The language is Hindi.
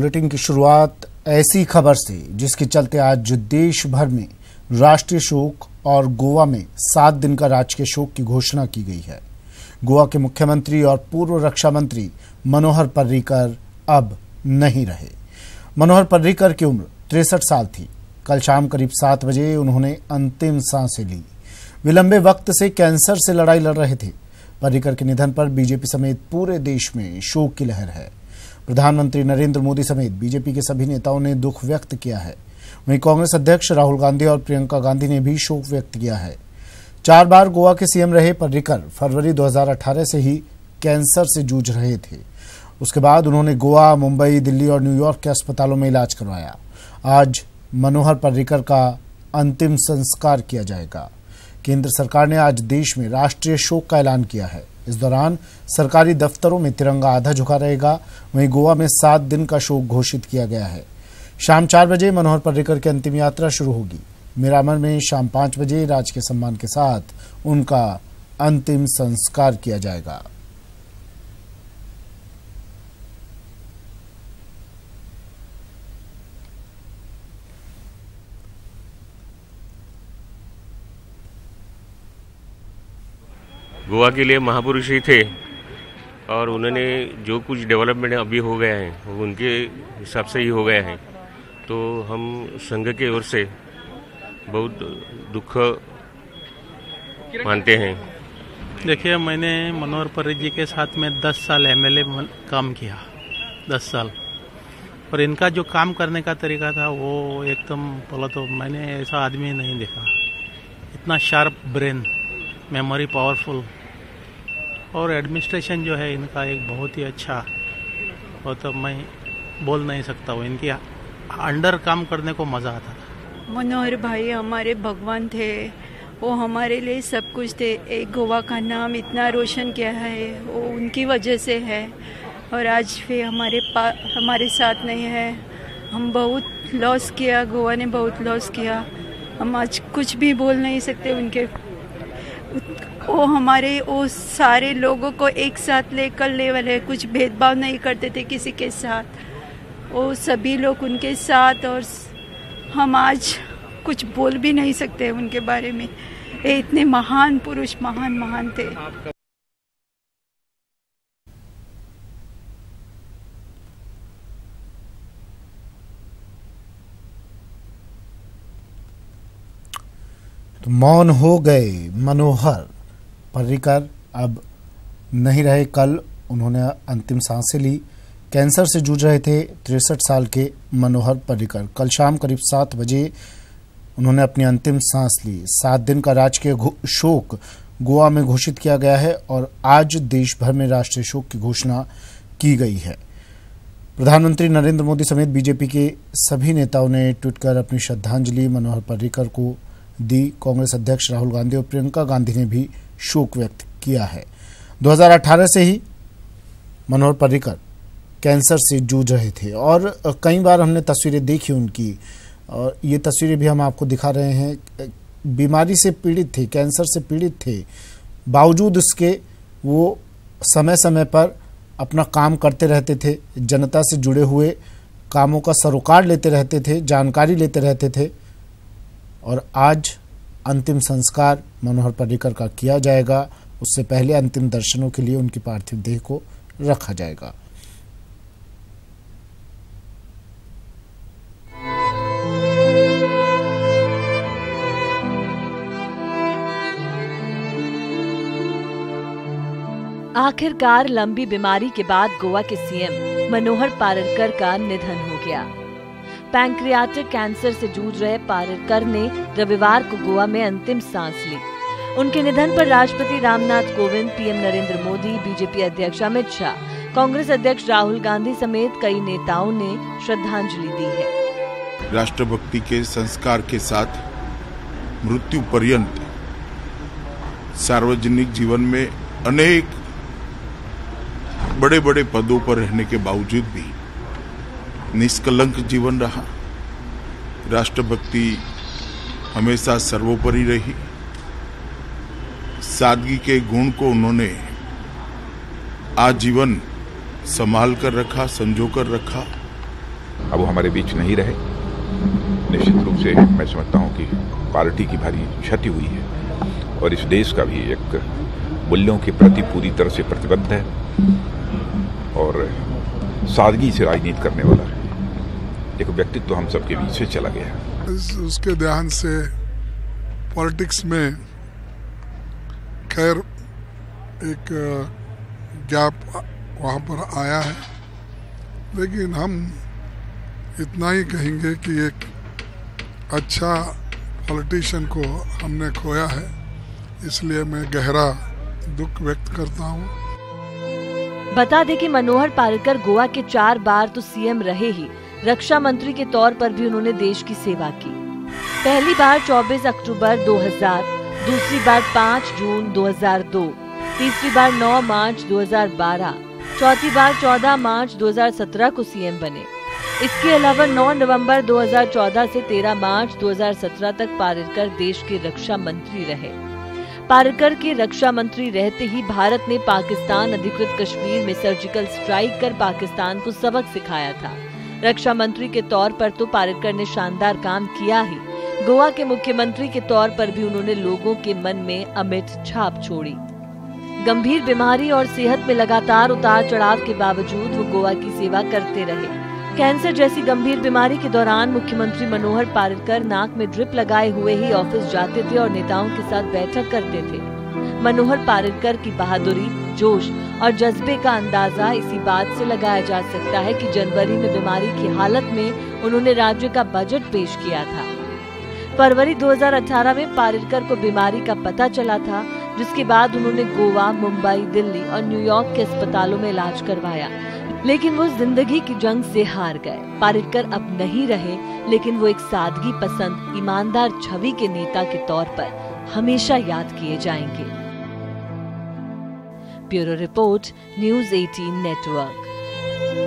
बुलेटिन की शुरुआत ऐसी खबर से जिसके चलते आज देश भर में राष्ट्रीय शोक और गोवा में 7 दिन का राजकीय शोक की घोषणा की गई है। गोवा के मुख्यमंत्री और पूर्व रक्षा मंत्री मनोहर पर्रिकर अब नहीं रहे। मनोहर पर्रिकर की उम्र 63 साल थी। कल शाम करीब 7 बजे उन्होंने अंतिम सांसें ली। वे लंबे वक्त से कैंसर से लड़ाई लड़ रहे थे। पर्रिकर के निधन पर बीजेपी समेत पूरे देश में शोक की लहर है। प्रधानमंत्री नरेंद्र मोदी समेत बीजेपी के सभी नेताओं ने दुख व्यक्त किया है। वहीं कांग्रेस अध्यक्ष राहुल गांधी और प्रियंका गांधी ने भी शोक व्यक्त किया है। 4 बार गोवा के सीएम रहे पर्रिकर फरवरी 2018 से ही कैंसर से जूझ रहे थे। उसके बाद उन्होंने गोवा, मुंबई, दिल्ली और न्यूयॉर्क के अस्पतालों में इलाज करवाया। आज मनोहर पर्रिकर का अंतिम संस्कार किया जाएगा। केंद्र सरकार ने आज देश में राष्ट्रीय शोक का ऐलान किया है। इस दौरान सरकारी दफ्तरों में तिरंगा आधा झुका रहेगा। वहीं गोवा में 7 दिन का शोक घोषित किया गया है। शाम 4 बजे मनोहर पर्रिकर की अंतिम यात्रा शुरू होगी। मिरामर में शाम 5 बजे राजकीय सम्मान के साथ उनका अंतिम संस्कार किया जाएगा। गोवा के लिए महापुरुष ही थे और उन्होंने जो कुछ डेवलपमेंट अभी हो गया है वो उनके हिसाब से ही हो गया है। तो हम संघ की ओर से बहुत दुख मानते हैं। देखिए, मैंने मनोहर पर्रिकर जी के साथ में 10 साल एमएलए काम किया, 10 साल। और इनका जो काम करने का तरीका था वो एकदम बोला तो मैंने ऐसा आदमी नहीं देखा। इतना शार्प ब्रेन, मेमोरी पावरफुल, और एडमिनिस्ट्रेशन जो है इनका एक बहुत ही अच्छा। वो तो मैं बोल नहीं सकता हूँ, इनकी अंडर काम करने को मज़ा आता था। मनोहर भाई हमारे भगवान थे, वो हमारे लिए सब कुछ थे। एक गोवा का नाम इतना रोशन किया है वो उनकी वजह से है। और आज वे हमारे साथ नहीं है। हम बहुत लॉस किया, गोवा ने बहुत लॉस किया। हम आज कुछ भी बोल नहीं सकते उनके। वो सारे लोगों को एक साथ लेकर लेवल कुछ भेदभाव नहीं करते थे किसी के साथ। वो सभी लोग उनके साथ, और हम आज कुछ बोल भी नहीं सकते उनके बारे में। ये इतने महान पुरुष, महान थे। तो मौन हो गए मनोहर पर्रिकर, अब नहीं रहे। कल उन्होंने अंतिम सांसें ली। कैंसर से जूझ रहे थे 63 साल के मनोहर पर्रिकर। कल शाम करीब 7 बजे उन्होंने अपनी अंतिम सांस ली। 7 दिन का राजकीय शोक गोवा में घोषित किया गया है और आज देश भर में राष्ट्रीय शोक की घोषणा की गई है। प्रधानमंत्री नरेंद्र मोदी समेत बीजेपी के सभी नेताओं ने ट्वीट कर अपनी श्रद्धांजलि मनोहर पर्रिकर को दी। कांग्रेस अध्यक्ष राहुल गांधी और प्रियंका गांधी ने भी शोक व्यक्त किया है। 2018 से ही मनोहर पर्रिकर कैंसर से जूझ रहे थे और कई बार हमने तस्वीरें देखी उनकी, और ये तस्वीरें भी हम आपको दिखा रहे हैं। बीमारी से पीड़ित थे, कैंसर से पीड़ित थे, बावजूद उसके वो समय समय पर अपना काम करते रहते थे। जनता से जुड़े हुए कामों का सरोकार लेते रहते थे, जानकारी लेते रहते थे। और आज अंतिम संस्कार मनोहर पर्रिकर का किया जाएगा। उससे पहले अंतिम दर्शनों के लिए उनकी पार्थिव देह को रखा जाएगा। आखिरकार लंबी बीमारी के बाद गोवा के सीएम मनोहर पर्रिकर का निधन हो गया। पैंक्रियाटिक कैंसर से जूझ रहे पर्रिकर ने रविवार को गोवा में अंतिम सांस ली। उनके निधन पर राष्ट्रपति रामनाथ कोविंद, पीएम नरेंद्र मोदी, बीजेपी अध्यक्ष अमित शाह, कांग्रेस अध्यक्ष राहुल गांधी समेत कई नेताओं ने श्रद्धांजलि दी है। राष्ट्रभक्ति के संस्कार के साथ मृत्यु पर्यंत सार्वजनिक जीवन में अनेक बड़े बड़े पदों पर रहने के बावजूद भी निष्कलंक जीवन रहा। राष्ट्रभक्ति हमेशा सर्वोपरि रही। सादगी के गुण को उन्होंने आजीवन संभाल कर रखा, संजो कर रखा। अब वो हमारे बीच नहीं रहे। निश्चित रूप से मैं समझता हूँ कि पार्टी की भारी क्षति हुई है और इस देश का भी एक मूल्यों के प्रति पूरी तरह से प्रतिबद्ध है और सादगी से राजनीति करने वाला है। एक व्यक्तित्व तो हम सबके बीच से चला गया। उसके देहांत से पॉलिटिक्स में खैर एक गैप वहाँ पर आया है, लेकिन हम इतना ही कहेंगे कि एक अच्छा पॉलिटिशियन को हमने खोया है, इसलिए मैं गहरा दुख व्यक्त करता हूँ। बता दें कि मनोहर पार्रिकर गोवा के 4 बार तो सीएम रहे ही, रक्षा मंत्री के तौर पर भी उन्होंने देश की सेवा की। पहली बार 24 अक्टूबर 2000, दूसरी बार 5 जून 2002, तीसरी बार 9 मार्च 2012, चौथी बार 14 मार्च 2017 को सीएम बने। इसके अलावा 9 नवंबर 2014 से 13 मार्च 2017 तक पार्रिकर देश के रक्षा मंत्री रहे। पार्रिकर के रक्षा मंत्री रहते ही भारत ने पाकिस्तान अधिकृत कश्मीर में सर्जिकल स्ट्राइक कर पाकिस्तान को सबक सिखाया था। रक्षा मंत्री के तौर पर तो पार्रिकर ने शानदार काम किया ही, गोवा के मुख्यमंत्री के तौर पर भी उन्होंने लोगों के मन में अमिट छाप छोड़ी। गंभीर बीमारी और सेहत में लगातार उतार चढ़ाव के बावजूद वो गोवा की सेवा करते रहे। कैंसर जैसी गंभीर बीमारी के दौरान मुख्यमंत्री मनोहर पार्रिकर नाक में ड्रिप लगाए हुए ही ऑफिस जाते थे और नेताओं के साथ बैठक करते थे। मनोहर पार्रिकर की बहादुरी, जोश और जज्बे का अंदाजा इसी बात से लगाया जा सकता है कि जनवरी में बीमारी की हालत में उन्होंने राज्य का बजट पेश किया था। फरवरी 2018 में पार्रिकर को बीमारी का पता चला था, जिसके बाद उन्होंने गोवा, मुंबई, दिल्ली और न्यूयॉर्क के अस्पतालों में इलाज करवाया, लेकिन वो जिंदगी की जंग से हार गए। पार्रिकर अब नहीं रहे, लेकिन वो एक सादगी पसंद, ईमानदार छवि के नेता के तौर पर हमेशा याद किए जाएंगे। Bureau report, news 18 network.